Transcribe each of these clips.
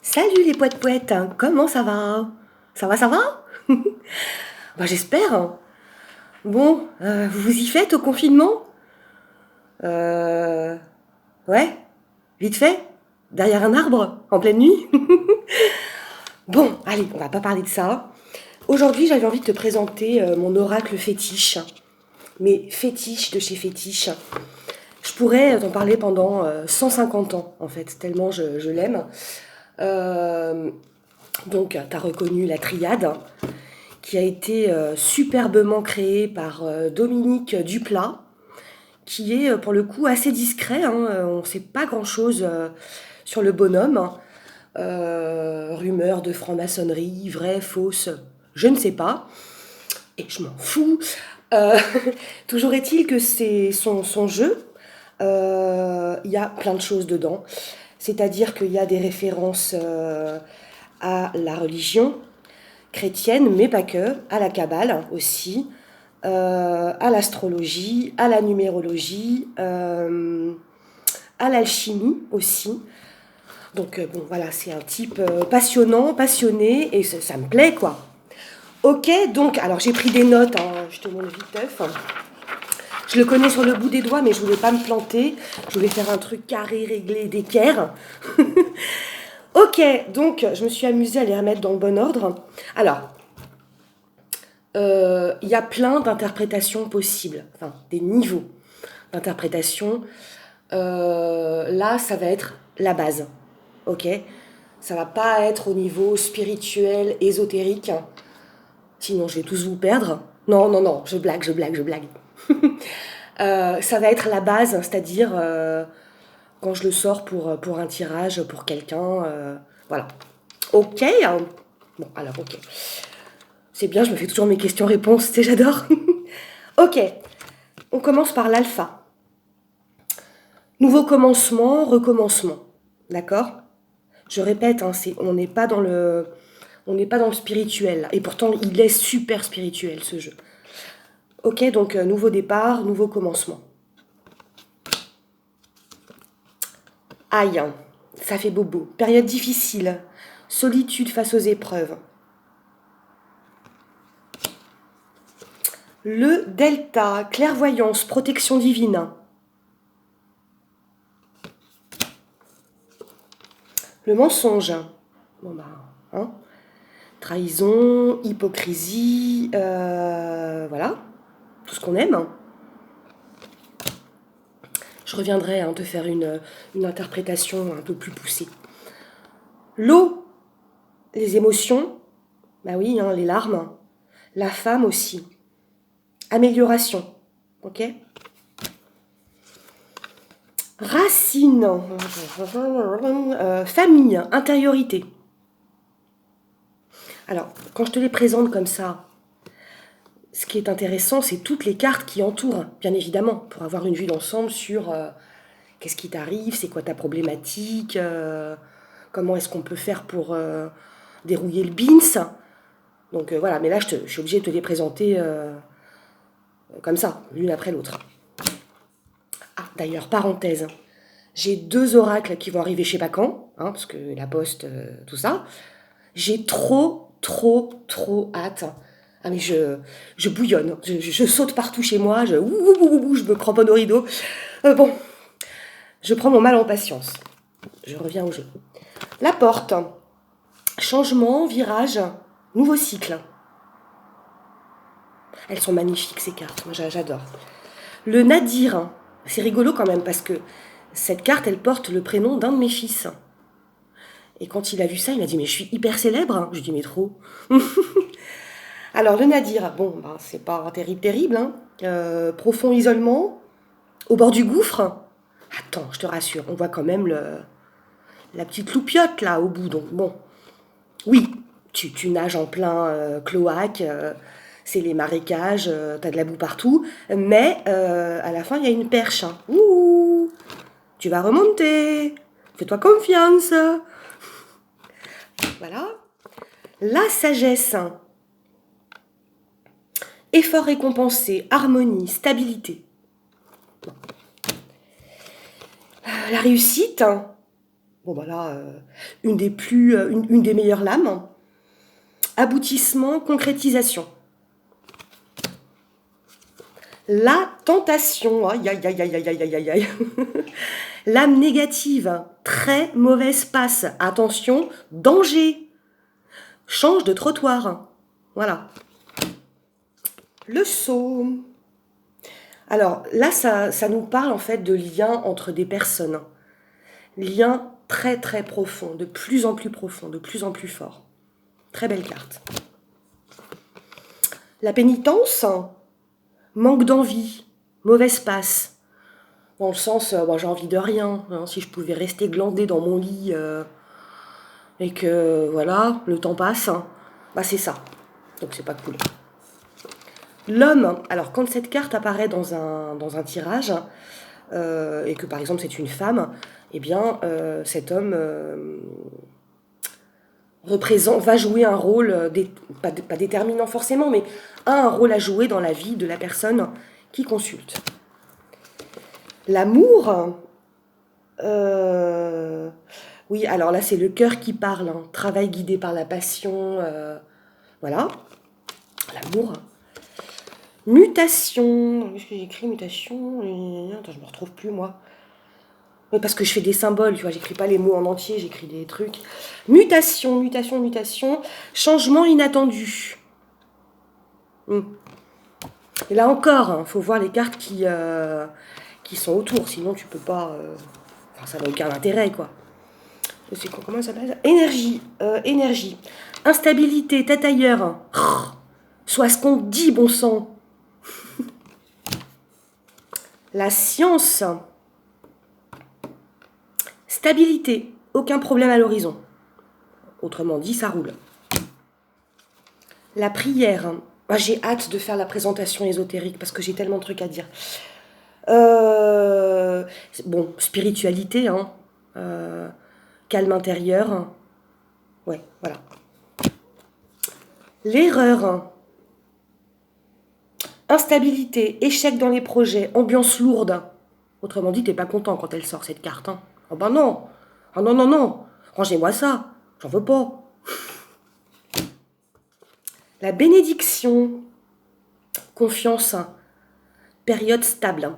Salut les poètes-poètes, comment ça va? Ça va? Bah j'espère. Bon, vous vous y faites au confinement? Euh... Ouais, vite fait? Derrière un arbre? En pleine nuit? Bon, allez, on va pas parler de ça. Aujourd'hui, j'avais envie de te présenter mon oracle fétiche. Mais fétiche de chez fétiche. Je pourrais t'en parler pendant 150 ans, en fait, tellement je l'aime. Euh, donc, tu as reconnu la triade, qui a été superbement créé par Dominique Duplat, qui est pour le coup assez discret, hein, on ne sait pas grand-chose sur le bonhomme. Rumeurs de franc-maçonnerie, vraies, fausses, je ne sais pas, et je m'en fous. Euh, Toujours est-il que c'est son jeu, il y a plein de choses dedans, c'est-à-dire qu'il y a des références à la religion, chrétienne, mais pas que, à la Kabbale aussi, à l'astrologie, à la numérologie, à l'alchimie aussi. Donc bon voilà, c'est un type passionnant, passionné, et ça me plaît quoi. Ok, donc, alors j'ai pris des notes, hein, je te montre viteuf. Je le connais sur le bout des doigts, mais je voulais pas me planter. Je voulais faire un truc carré, réglé, d'équerre. Ok, donc je me suis amusée à les remettre dans le bon ordre. Alors, il y a plein d'interprétations possibles, enfin des niveaux d'interprétation. Là, ça va être la base, ok? Ça va pas être au niveau spirituel, ésotérique, sinon je vais tous vous perdre. Non, non, non, je blague, je blague, je blague. Ça va être la base, c'est-à-dire quand je le sors pour un tirage, pour quelqu'un, voilà. Ok, hein. Bon, alors ok. C'est bien, je me fais toujours mes questions-réponses, tu sais, j'adore. Ok, on commence par l'alpha. Nouveau commencement, recommencement. D'accord? Je répète, hein, on n'est pas dans le spirituel. Là. Et pourtant, il est super spirituel, ce jeu. Ok, donc nouveau départ, nouveau commencement. Aïe, hein, ça fait bobo. Période difficile. Solitude face aux épreuves. Le delta, clairvoyance, protection divine. Le mensonge. Bon bah, hein. Trahison, hypocrisie, voilà, tout ce qu'on aime. Je reviendrai te faire une interprétation un peu plus poussée. L'eau, les émotions, bah oui, hein, les larmes. La femme aussi. Amélioration, ok? Racine, famille, intériorité. Alors, quand je te les présente comme ça, ce qui est intéressant, c'est toutes les cartes qui entourent, bien évidemment, pour avoir une vue d'ensemble sur qu'est-ce qui t'arrive, c'est quoi ta problématique, comment est-ce qu'on peut faire pour dérouiller le BINS. Donc voilà, mais là, je suis obligée de te les présenter comme ça, l'une après l'autre. Ah, d'ailleurs, parenthèse, j'ai deux oracles qui vont arriver je sais pas quand, hein, parce que la poste, tout ça. J'ai trop hâte. Ah mais je bouillonne, je saute partout chez moi, je me cramponne au rideau. Bon, je prends mon mal en patience. Je reviens au jeu. La porte. Changement, virage, nouveau cycle. Elles sont magnifiques ces cartes, moi j'adore. Le Nadir, c'est rigolo quand même parce que cette carte elle porte le prénom d'un de mes fils. Et quand il a vu ça, il m'a dit mais je suis hyper célèbre. Je lui dis mais trop. Alors le Nadir, bon, bah, c'est pas terrible, hein. Profond isolement, au bord du gouffre. Attends, je te rassure, on voit quand même la petite loupiote là au bout. Donc bon, oui, tu nages en plein cloaque, c'est les marécages, t'as de la boue partout, mais à la fin il y a une perche. Hein. Ouh, tu vas remonter, fais-toi confiance. Voilà. La sagesse. Effort récompensé, harmonie, stabilité. La réussite, Bon, voilà, une des meilleures lames. Aboutissement, concrétisation. La tentation, aïe aïe aïe aïe aïe aïe aïe aïe. L'âme négative, très mauvaise passe. Attention, danger. Change de trottoir. Voilà. Le sceau. Alors là, ça nous parle en fait de liens entre des personnes. Liens très très profonds, de plus en plus profonds, de plus en plus forts. Très belle carte. La pénitence, manque d'envie, mauvaise passe. Dans le sens, j'ai envie de rien. Hein, si je pouvais rester glandée dans mon lit et que voilà, le temps passe, bah c'est ça. Donc c'est pas cool. L'homme, alors quand cette carte apparaît dans un tirage, et que par exemple c'est une femme, eh bien cet homme va jouer un rôle, pas déterminant forcément, mais a un rôle à jouer dans la vie de la personne qui consulte. L'amour, oui, alors là c'est le cœur qui parle, hein. Travail guidé par la passion, voilà, l'amour. Mutation, qu'est-ce que j'ai écrit, mutation, attends, je me retrouve plus moi. Mais parce que je fais des symboles, tu vois, j'écris pas les mots en entier, j'écris des trucs. Mutation, mutation, mutation, changement inattendu. Et là encore, hein, faut voir les cartes qui sont autour, sinon tu peux pas... Enfin, ça n'a aucun intérêt, quoi. C'est quoi, comment ça s'appelle? Énergie, énergie. Instabilité, tête ailleurs. Soit ce qu'on dit, bon sang. La science. Stabilité, aucun problème à l'horizon. Autrement dit, ça roule. La prière. Ah, j'ai hâte de faire la présentation ésotérique parce que j'ai tellement de trucs à dire. Bon, spiritualité, hein. Calme intérieur. Ouais, voilà. L'erreur. Instabilité, échec dans les projets, ambiance lourde. Autrement dit, t'es pas content quand elle sort cette carte. Hein. Oh ben non. Oh non, non, non. Rangez-moi ça. J'en veux pas. La bénédiction. Confiance. Période stable.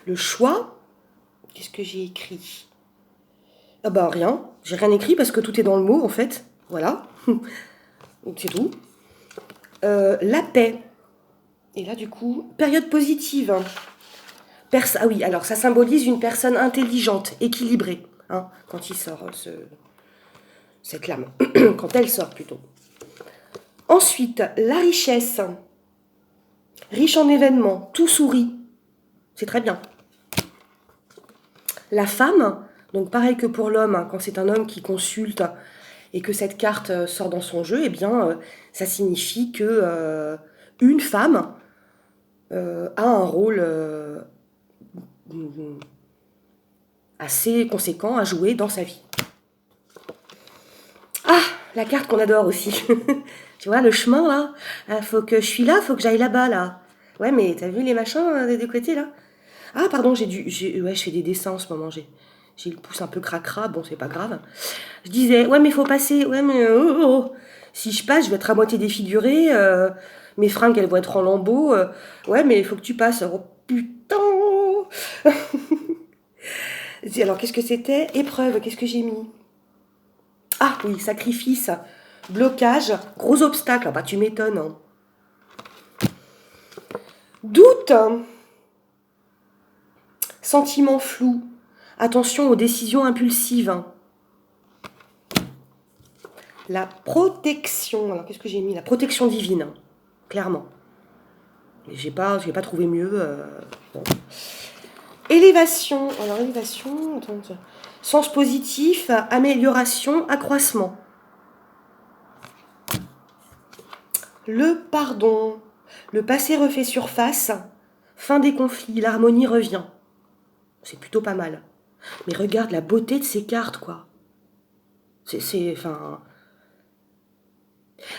Le choix. Qu'est-ce que j'ai écrit? Ah bah rien. J'ai rien écrit parce que tout est dans le mot en fait. Voilà. Donc c'est tout. La paix. Et là du coup, période positive. Ah oui, alors ça symbolise une personne intelligente, équilibrée, hein, quand il sort cette lame. Quand elle sort plutôt. Ensuite, la richesse. Riche en événements, tout sourit. C'est très bien. La femme, donc pareil que pour l'homme, hein, quand c'est un homme qui consulte et que cette carte sort dans son jeu, eh bien, ça signifie que une femme a un rôle assez conséquent à jouer dans sa vie. Ah, la carte qu'on adore aussi. Tu vois, le chemin, là, faut que je suis là, faut que j'aille là-bas, là. Ouais, mais t'as vu les machins des deux côtés, là? Ah, pardon, ouais, je fais des dessins en ce moment, j'ai le pouce un peu cracra, bon, c'est pas grave. Je disais, ouais, mais faut passer, ouais, mais si je passe, je vais être à moitié défigurée, mes fringues, elles vont être en lambeaux, ouais, mais il faut que tu passes. Oh, putain! Alors, qu'est-ce que c'était? Épreuve, qu'est-ce que j'ai mis? Ah, oui, sacrifice, blocage, gros obstacle, ah, bah, tu m'étonnes. Hein. Doute, sentiment flou, attention aux décisions impulsives. La protection, alors qu'est-ce que j'ai mis? La protection divine, clairement. J'ai pas trouvé mieux. Bon. Élévation, alors élévation, attends, sens positif, amélioration, accroissement. Le pardon, le passé refait surface, fin des conflits, l'harmonie revient. C'est plutôt pas mal. Mais regarde la beauté de ces cartes, quoi. Enfin...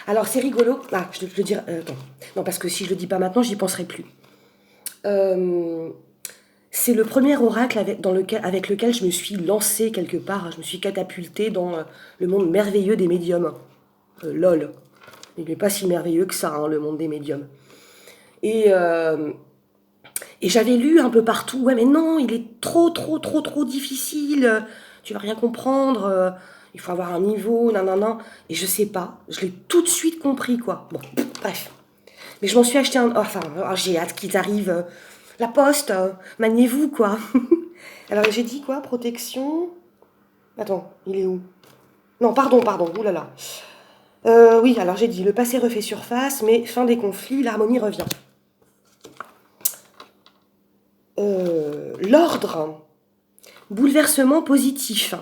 Alors, c'est rigolo. Ah, je te le dirai... attends. Non, parce que si je le dis pas maintenant, j'y penserai plus. C'est le premier oracle avec lequel je me suis lancée quelque part. Je me suis catapultée dans le monde merveilleux des médiums. Lol. Il n'est pas si merveilleux que ça, hein, le monde des médiums. Et, et j'avais lu un peu partout, ouais mais non, il est trop difficile, tu vas rien comprendre, il faut avoir un niveau, nanana. Et je sais pas, je l'ai tout de suite compris, quoi. Bon, bref. Mais je m'en suis acheté un... Enfin, j'ai hâte qu'ils arrivent. La poste, maniez-vous, quoi. Alors j'ai dit quoi? Protection... Attends, il est où? Non, pardon, oulala. Oui, alors j'ai dit, le passé refait surface, mais fin des conflits, l'harmonie revient. L'ordre, bouleversement positif,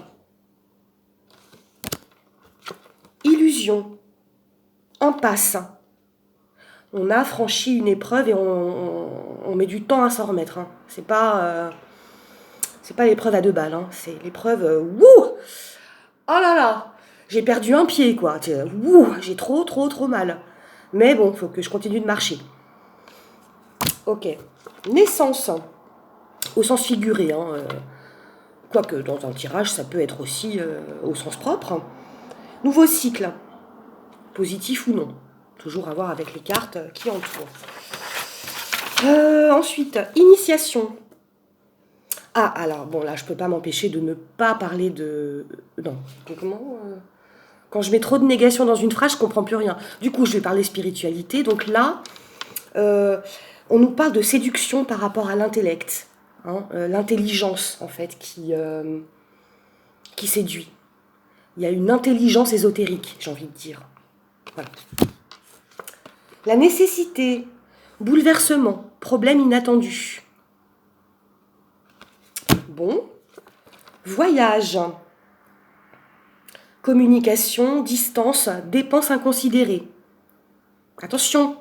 illusion, impasse. On a franchi une épreuve et on met du temps à s'en remettre. Hein. C'est pas l'épreuve à 2 balles. Hein. C'est l'épreuve. Wouh! Oh là là! J'ai perdu un pied, quoi. Wouh! J'ai trop mal. Mais bon, faut que je continue de marcher. Ok. Naissance, au sens figuré. Hein, quoique dans un tirage, ça peut être aussi au sens propre. Nouveau cycle, positif ou non. Toujours à voir avec les cartes qui entourent. Ensuite, initiation. Ah, alors, bon, là, je peux pas m'empêcher de ne pas parler de... Non, comment quand je mets trop de négation dans une phrase, je comprends plus rien. Du coup, je vais parler spiritualité. Donc là, on nous parle de séduction par rapport à l'intellect. Hein, l'intelligence, en fait, qui séduit. Il y a une intelligence ésotérique, j'ai envie de dire. Voilà. La nécessité, bouleversement, problème inattendu. Bon. Voyage, communication, distance, dépenses inconsidérées. Attention,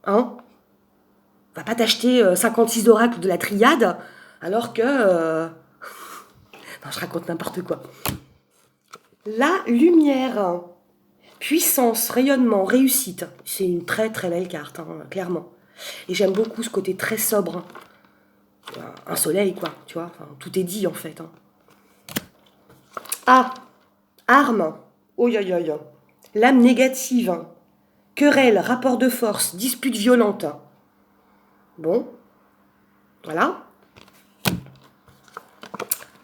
hein. Va pas t'acheter 56 oracles de la triade alors que... Non, je raconte n'importe quoi. La lumière, puissance, rayonnement, réussite. C'est une très belle carte, hein, clairement. Et j'aime beaucoup ce côté très sobre. Un soleil, quoi, tu vois. Enfin, tout est dit, en fait. Hein. Ah, arme. Oh, l'âme négative. Querelle, rapport de force, dispute violente. Bon, voilà.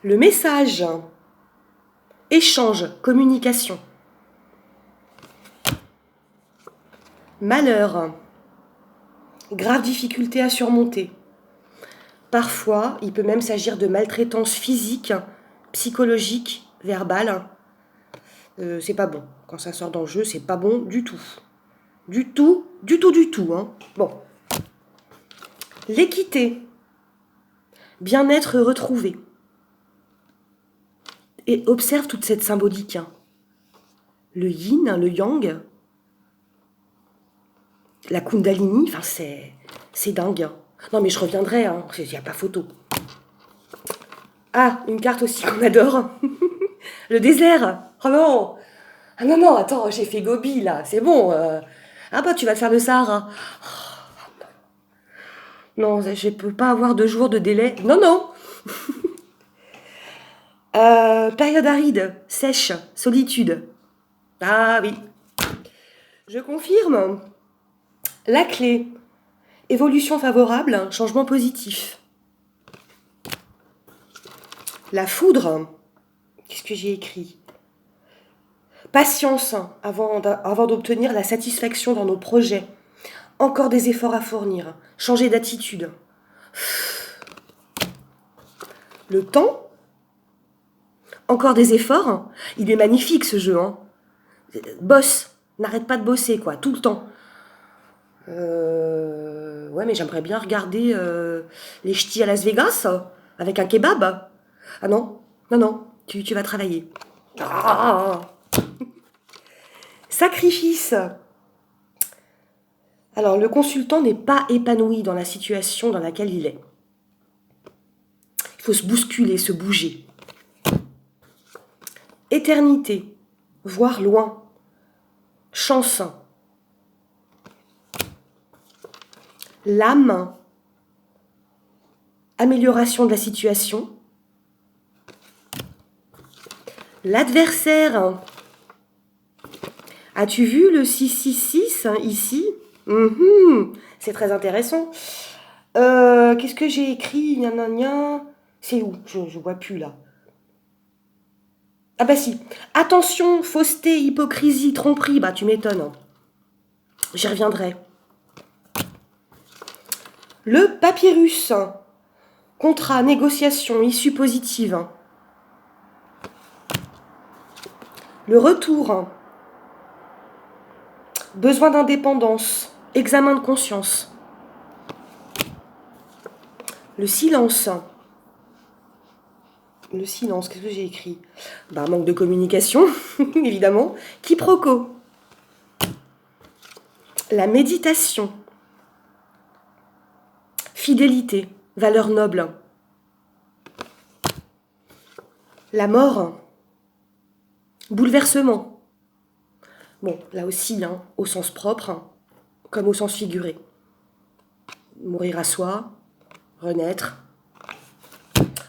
Le message. Échange, communication. Malheur. Grave difficulté à surmonter. Parfois, il peut même s'agir de maltraitance physique, psychologique, verbale. C'est pas bon. Quand ça sort dans le jeu, c'est pas bon du tout. Du tout. Hein. Bon. L'équité. Bien-être retrouvé. Et observe toute cette symbolique. Hein. Le yin, le yang, la kundalini, enfin c'est dingue. Hein. Non mais je reviendrai, hein. Il n'y a pas photo. Ah, une carte aussi qu'on adore. Le désert. Oh non. Ah non, attends, j'ai fait Gobi là, c'est bon. Ah bah tu vas te faire le Sahara. Oh, non, je peux pas avoir 2 jours de délai. Non. Période aride, sèche, solitude. Ah oui. Je confirme. La clé. Évolution favorable, changement positif. La foudre. Qu'est-ce que j'ai écrit? Patience avant d'obtenir la satisfaction dans nos projets. Encore des efforts à fournir. Changer d'attitude. Le temps. Encore des efforts. Il est magnifique ce jeu. Hein. Bosse. N'arrête pas de bosser, quoi, tout le temps. Ouais, mais j'aimerais bien regarder les ch'tis à Las Vegas avec un kebab. Ah non, tu vas travailler. Ah. Sacrifice. Alors, le consultant n'est pas épanoui dans la situation dans laquelle il est. Il faut se bousculer, se bouger. Éternité, voir loin. Chance. L'âme amélioration de la situation. L'adversaire. As-tu vu le 666 ici? C'est très intéressant. Qu'est-ce que j'ai écrit? Gna, gna, gna. C'est où? Je vois plus là. Ah bah si. Attention, fausseté, hypocrisie, tromperie. Bah tu m'étonnes. J'y reviendrai. Le papyrus. Contrat, négociation, issue positive. Le retour. Besoin d'indépendance. Examen de conscience. Le silence. Le silence, qu'est-ce que j'ai écrit? Bah, manque de communication, évidemment. Quiproquo. La méditation. Fidélité. Valeur noble. La mort. Bouleversement. Bon, là aussi, hein, au sens propre, hein, comme au sens figuré. Mourir à soi, renaître.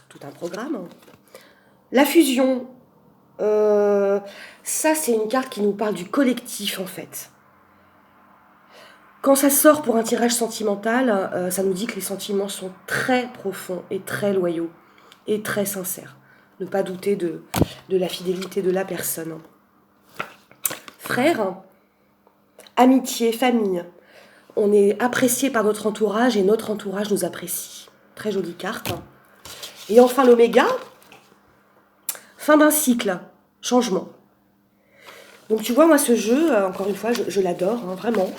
Tout un programme. La fusion. Ça, c'est une carte qui nous parle du collectif, en fait. Quand ça sort pour un tirage sentimental, ça nous dit que les sentiments sont très profonds et très loyaux et très sincères. Ne pas douter de la fidélité de la personne. Frère, amitié, famille. On est apprécié par notre entourage et notre entourage nous apprécie. Très jolie carte. Et enfin l'oméga, fin d'un cycle, changement. Donc tu vois, moi ce jeu, encore une fois, je l'adore, hein, vraiment.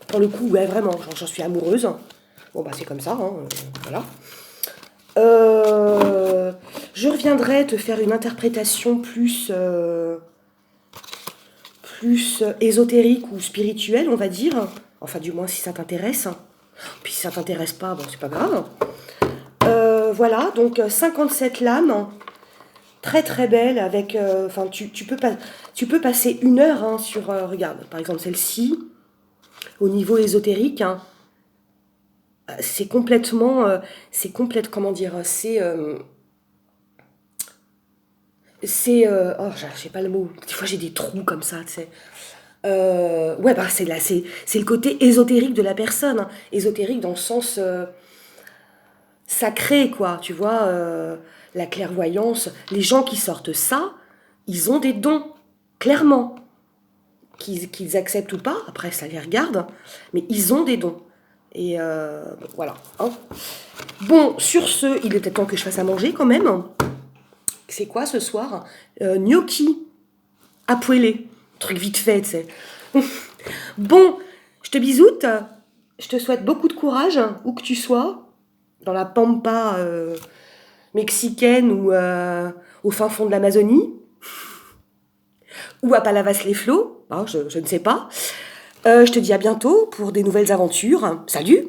Pour le coup, ouais, vraiment, j'en suis amoureuse. Bon, bah c'est comme ça, hein, voilà. Je reviendrai te faire une interprétation plus ésotérique ou spirituelle, on va dire. Enfin, du moins, si ça t'intéresse. Puis si ça t'intéresse pas, bon, c'est pas grave. Voilà, donc 57 lames. Très très belle, avec... Enfin, tu peux passer 1 heure hein, sur... regarde, par exemple, celle-ci, au niveau ésotérique, hein, c'est complètement... comment dire, oh, j'ai pas le mot. Des fois, j'ai des trous comme ça, tu sais. Ouais, bah, c'est le côté ésotérique de la personne. Hein. Ésotérique dans le sens sacré, quoi. Tu vois, la clairvoyance. Les gens qui sortent ça, ils ont des dons, clairement. Qu'ils acceptent ou pas, après, ça les regarde. Mais ils ont des dons. Et bon, voilà. Hein. Bon, sur ce, il est peut-être temps que je fasse à manger, quand même. C'est quoi, ce soir? Gnocchi à poêler. Truc vite fait, tu sais. Bon, je te bisoute. Je te souhaite beaucoup de courage, où que tu sois, dans la pampa mexicaine ou au fin fond de l'Amazonie, ou à Palavas-les-Flots, hein, je ne sais pas. Je te dis à bientôt pour des nouvelles aventures. Salut!